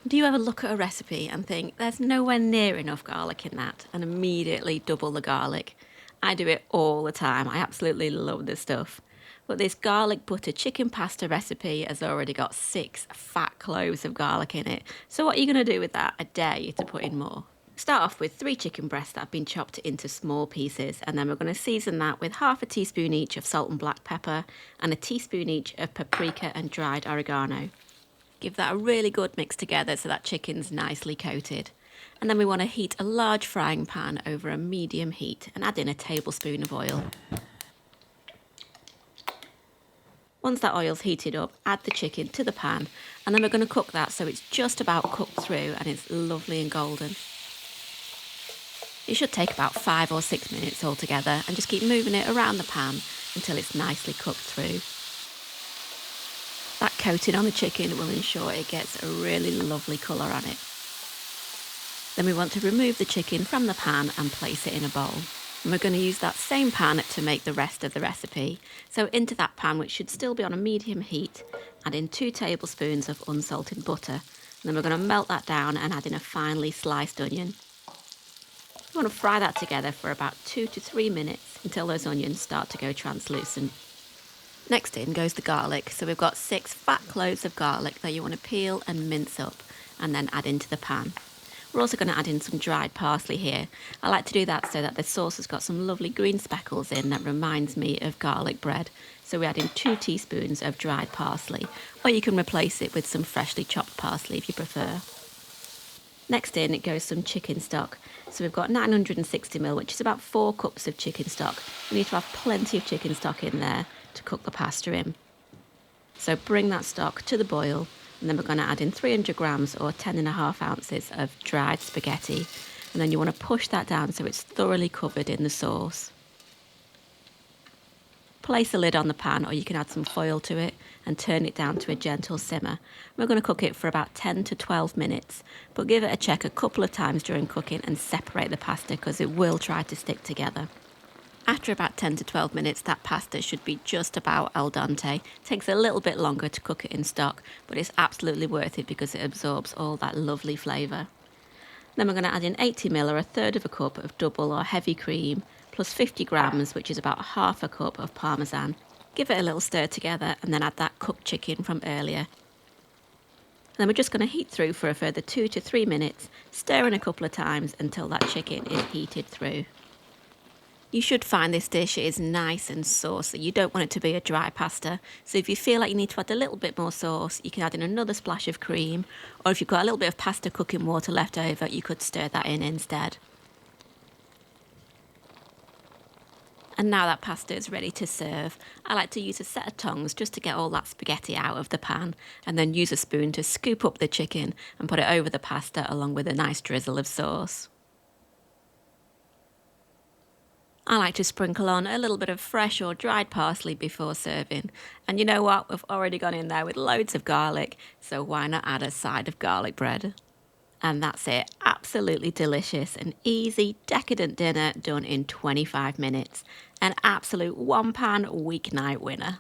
Do you ever look at a recipe and think there's nowhere near enough garlic in that and immediately double the garlic? I do it all the time. I absolutely love this stuff. But this garlic butter chicken pasta recipe has already got 6 fat cloves of garlic in it. So what are you going to do with that? I dare you to put in more. Start off with 3 chicken breasts that have been chopped into small pieces, and then we're going to season that with half a teaspoon each of salt and black pepper and a teaspoon each of paprika and dried oregano. Give that a really good mix together so that chicken's nicely coated. And then we want to heat a large frying pan over a medium heat and add in a tablespoon of oil. Once that oil's heated up, add the chicken to the pan, and then we're going to cook that so it's just about cooked through and it's lovely and golden. It should take about 5 or 6 minutes altogether, and just keep moving it around the pan until it's nicely cooked through. That coating on the chicken will ensure it gets a really lovely colour on it. Then we want to remove the chicken from the pan and place it in a bowl. And we're going to use that same pan to make the rest of the recipe. So into that pan, which should still be on a medium heat, add in 2 tablespoons of unsalted butter. And then we're going to melt that down and add in a finely sliced onion. We want to fry that together for about 2 to 3 minutes until those onions start to go translucent. Next in goes the garlic. So we've got 6 fat cloves of garlic that you want to peel and mince up and then add into the pan. We're also going to add in some dried parsley here. I like to do that so that the sauce has got some lovely green speckles in that reminds me of garlic bread. So we add in 2 teaspoons of dried parsley, or you can replace it with some freshly chopped parsley if you prefer. Next in it goes some chicken stock. So we've got 960ml, which is about 4 cups of chicken stock. We need to have plenty of chicken stock in there to cook the pasta in. So bring that stock to the boil, and then we're going to add in 300 grams or 10.5 ounces of dried spaghetti, and then you want to push that down so it's thoroughly covered in the sauce. Place a lid on the pan, or you can add some foil to it and turn it down to a gentle simmer. We're going to cook it for about 10 to 12 minutes, but give it a check a couple of times during cooking and separate the pasta because it will try to stick together. After about 10 to 12 minutes, that pasta should be just about al dente. It takes a little bit longer to cook it in stock, but it's absolutely worth it because it absorbs all that lovely flavour. Then we're going to add in 80ml or a third of a cup of double or heavy cream, plus 50 grams, which is about half a cup of parmesan. Give it a little stir together and then add that cooked chicken from earlier. And then we're just going to heat through for a further 2 to 3 minutes, stirring a couple of times until that chicken is heated through. You should find this dish is nice and saucy. You don't want it to be a dry pasta. So if you feel like you need to add a little bit more sauce, you can add in another splash of cream. Or if you've got a little bit of pasta cooking water left over, you could stir that in instead. And now that pasta is ready to serve, I like to use a set of tongs just to get all that spaghetti out of the pan, and then use a spoon to scoop up the chicken and put it over the pasta along with a nice drizzle of sauce. I like to sprinkle on a little bit of fresh or dried parsley before serving. And you know what? We've already gone in there with loads of garlic, so why not add a side of garlic bread? And that's it. Absolutely delicious. An easy, decadent dinner done in 25 minutes. An absolute one-pan weeknight winner.